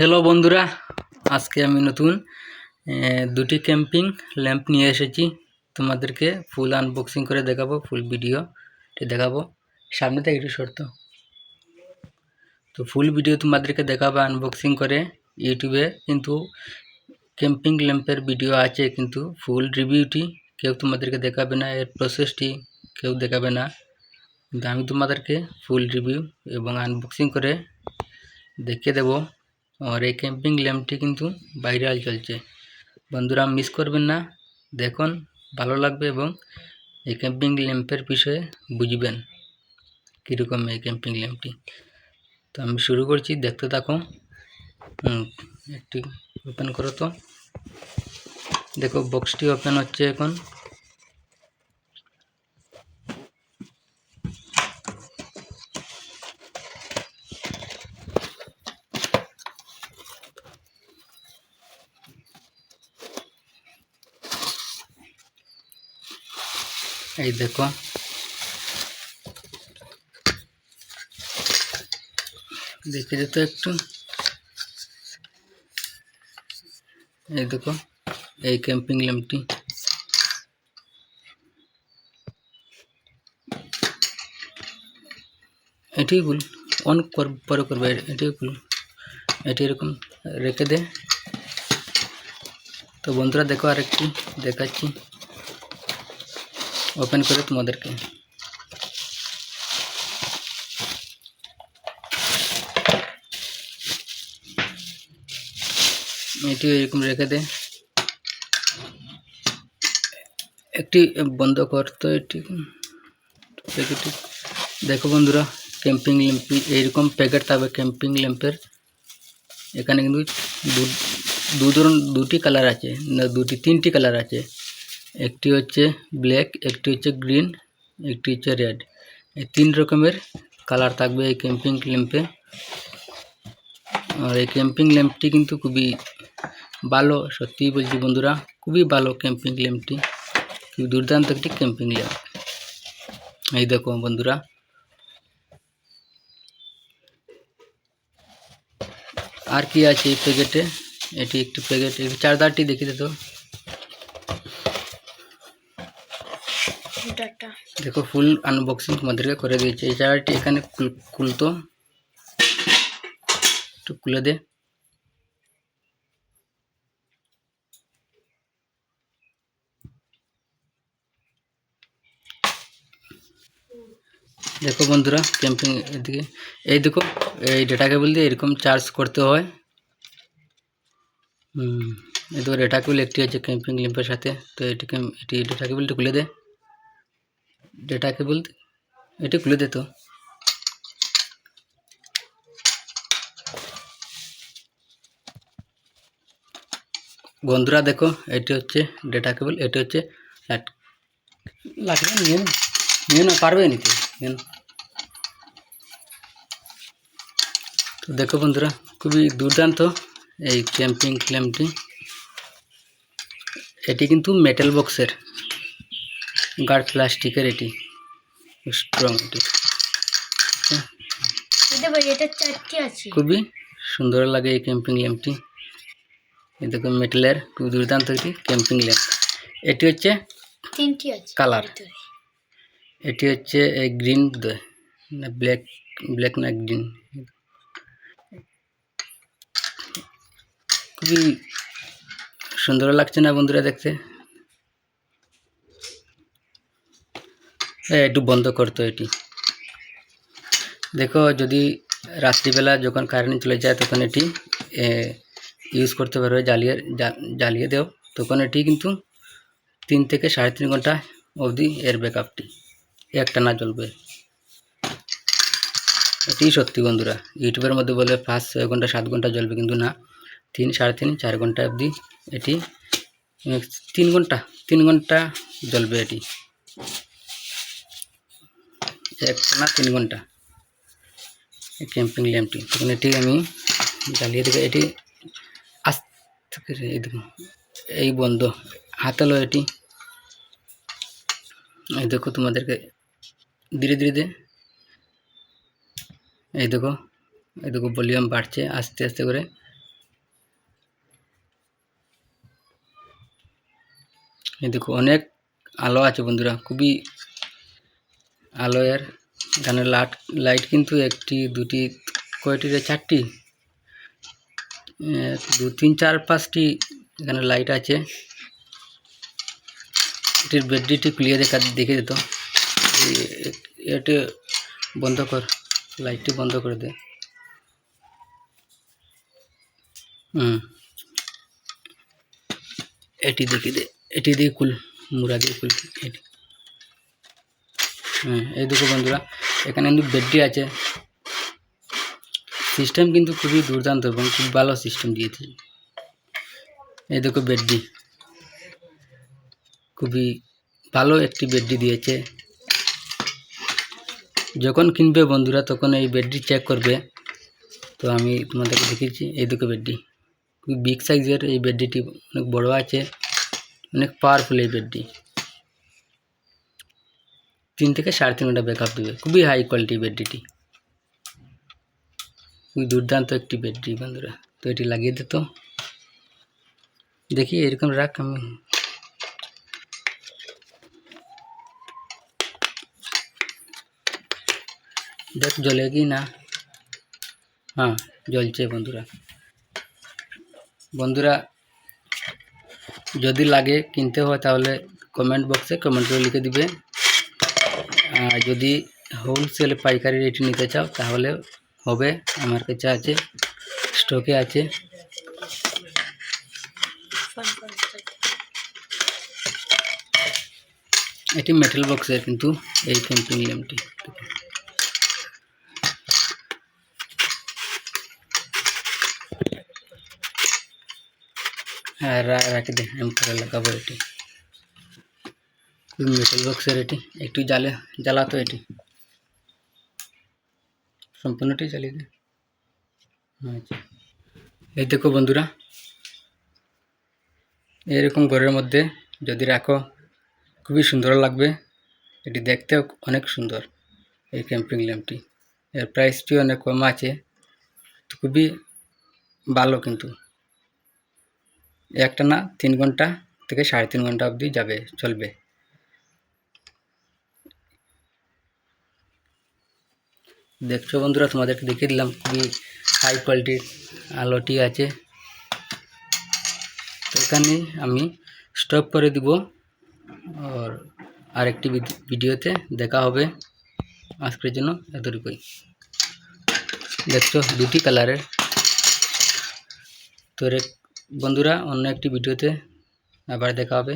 Hello বন্ধুরা, আজকে আমি নতুন দুটি ক্যাম্পিং ল্যাম্প নিয়ে এসেছি। তোমাদেরকে ফুল আনবক্সিং করে দেখাবো, ফুল ভিডিওটি দেখাবো। সামনে থেকে একটু শর্ত তো ফুল ভিডিও তোমাদেরকে দেখাবো আনবক্সিং করে। ইউটিউবে কিন্তু ক্যাম্পিং ল্যাম্পের ভিডিও আছে, কিন্তু ফুল রিভিউটি কেউ তোমাদেরকে দেখাবে না, এর প্রসেসটি কেউ দেখাবে না। কিন্তু আমি তোমাদেরকে ফুল রিভিউ এবং আনবক্সিং করে দেখিয়ে দেবো। আর এই ক্যাম্পিং ল্যাম্পটি কিন্তু ভাইরাল চলছে, বন্ধুরা মিস করবেন না, দেখুন ভালো লাগবে এবং এই ক্যাম্পিং ল্যাম্পের বিষয়ে বুঝবেন কীরকম এই ক্যাম্পিং ল্যাম্পটি। তো আমি শুরু করছি, দেখতে থাকো। একটি ওপেন করো। তো দেখো বক্সটি ওপেন হচ্ছে এখন। এই দেখো, দেখে যেত একটু। এই দেখো এই ক্যাম্পিং ল্যাম্পটি, এটি খুল অন পরে করবে, এটি খুল, এটি এরকম রেখে দে। তো বন্ধুরা দেখো আরেকটি দেখাচ্ছি ওপেন করে তোমাদেরকে। এটি এরকম রেখে দে, একটি বন্ধ কর। তো এটি প্যাকেটটি দেখো বন্ধুরা, ক্যাম্পিং ল্যাম্পটি এইরকম প্যাকেট থাকবে ক্যাম্পিং ল্যাম্পের। এখানে কিন্তু দুটি কালার আছে, না তিনটি কালার আছে। একটি হচ্ছে ব্ল্যাক, একটি হচ্ছে গ্রিন, একটি হচ্ছে রেড। এই তিন রকমের কালার থাকবে এই ক্যাম্পিং ল্যাম্পে। আর এই ক্যাম্পিং ল্যাম্পটি কিন্তু খুবই ভালো, সত্যিই বলছি বন্ধুরা, খুবই ভালো ক্যাম্পিং ল্যাম্পটি, খুবই দুর্দান্ত একটি ক্যাম্পিং ল্যাম্প। এই দেখো বন্ধুরা, আর কি আছে এই প্যাকেটে। এটি একটি প্যাকেট, এই চার্জারটি দেখি তো। দেখো ফুল আনবক্সিং তোমাদেরকে করে দিয়েছে। এই চার্জারটি এখানে খুলতো, একটু খুলে দে। দেখো বন্ধুরা ক্যাম্পিং এদিকে, এই দেখো এই ডেটা কেবল দিয়ে এরকম চার্জ করতে হয়। এই দেখো ডেটা কেবল একটি আছে ক্যাম্পিং ল্যাম্পের সাথে। তো এটি ডেটা কেবলটি খুলে দে, ডেটা কেবল এটি খুলে দে। তো বন্ধুরা দেখো, এটি হচ্ছে ডেটা কেবল, এটি হচ্ছে লাগবে, নিয়ে না পারবে নিতে। তো দেখো বন্ধুরা, খুবই দুর্দান্ত এই ক্যাম্পিং ল্যাম্পটি। এটি কিন্তু মেটাল বক্সের, গার্ড প্লাস্টিকের, এটি স্ট্রং। খুবই সুন্দর লাগে এই ক্যাম্পিং ল্যাম্পটি। এই দেখো মেটালের খুব দুর্দান্ত একটি ক্যাম্পিং ল্যাম্প। এটি হচ্ছে কালার, এটি হচ্ছে গ্রিন না ব্ল্যাক না গ্রিন। খুবই সুন্দর লাগছে না বন্ধুরা দেখতে। একটু বন্ধ করতো এটি। দেখো যদি রাত্রিবেলা যখন কারেন্ট চলে যায় তখন এটি ইউজ করতে পারবে, জ্বালিয়ে দেও, তখন এটি কিন্তু 3 থেকে 3.5 ঘন্টা অবধি এর ব্যাকআপটি একটানা জ্বলবে। এটি সত্যি বন্ধুরা, ইউটিউবের মধ্যে বলে 5-6 ঘন্টা 7 ঘন্টা জ্বলবে, কিন্তু না, 3, 3.5, 4 ঘন্টা অবধি এটি 3 ঘন্টা জ্বলবে এটি একটানা 3 ঘন্টা ক্যাম্পিং ল্যাম্পটি। তখন এটি আমি জ্বালিয়ে দেবো। এটি আস্তে করে এই দেখুন, এই বন্ধ হাতে লো এটি। এই দেখো তোমাদেরকে ধীরে ধীরে দে, এই দেখো ভলিউম বাড়ছে আস্তে আস্তে করে। এই দেখো অনেক আলো আছে বন্ধুরা, খুবই আলো এর। এখানে লাইট কিন্তু একটি দুটি কয়টি রে, চারটি, 2 3 4 5টি এখানে লাইট আছে। এটির ব্যাটারিটি খুলিয়ে দেখে দিত। এটি বন্ধ কর, লাইটটি বন্ধ করে দে। এটি দেখে দে, এটি দিয়ে খুল, মুড়া দিয়ে খুল এটি। এই দেখো বন্ধুরা, এখানে কিন্তু ব্যাটারি আছে। সিস্টেম কিন্তু খুবই দুর্দান্ত এবং খুব ভালো সিস্টেম দিয়েছে। এই দেখো ব্যাটারি, খুবই ভালো একটি ব্যাটারি দিয়েছে। যখন কিনবে বন্ধুরা তখন এই ব্যাটারি চেক করবে। তো আমি তোমাদেরকে দেখিয়েছি। এই দেখো ব্যাটারি, খুবই বিগ সাইজের এই ব্যাটারিটি, অনেক বড় আছে, অনেক পাওয়ারফুল এই ব্যাটারি। 3 থেকে 3.5 ঘন্টা ব্যাকআপ দেবে। খুবই হাই কোয়ালিটি ব্যাটারিটি, খুবই দুর্দান্ত একটি ব্যাটারি বন্ধুরা। তো এটি লাগিয়ে দিত, দেখি এরকম রাখ। আমি দেখ জ্বলে কি না। হ্যাঁ জ্বলছে বন্ধুরা। বন্ধুরা যদি লাগে কিনতে হয় তাহলে কমেন্ট বক্সে কমেন্ট করে লিখে দিবে। আর যদি হোলসেল পাইকারি রেটে নিতে চাও তাহলে হবে, আমার কাছে আছে, স্টকে আছে। এটি মেটাল বক্সের কিন্তু এই ক্যাম্পিং ল্যাম্পটি। হ্যাঁ রাখি দে, আমি পরে লাগাবো। এটি মেটাল বক্সের, এটি একটু জ্বালাতো, এটি সম্পূর্ণটি জ্বালিয়ে দে। আচ্ছা, এই দেখো বন্ধুরা, এরকম ঘরের মধ্যে যদি রাখো খুবই সুন্দর লাগবে। এটি দেখতেও অনেক সুন্দর এই ক্যাম্পিং ল্যাম্পটি। এর প্রাইসটি অনেক কম আছে, খুবই ভালো। কিন্তু একটা না 3 ঘন্টা থেকে 3.5 ঘন্টা অবধি যাবে, চলবে। দেখছো বন্ধুরা, তোমাদেরকে দেখিয়ে দিলাম, খুবই হাই কোয়ালিটির আলোটি আছে। তো এখানে আমি স্টপ করে দিব, আর আরেকটি ভিডিওতে দেখা হবে। আজকের জন্য এতটুকুই। দেখছো দুটি কালারের। তো বন্ধুরা অন্য একটি ভিডিওতে আবার দেখা হবে।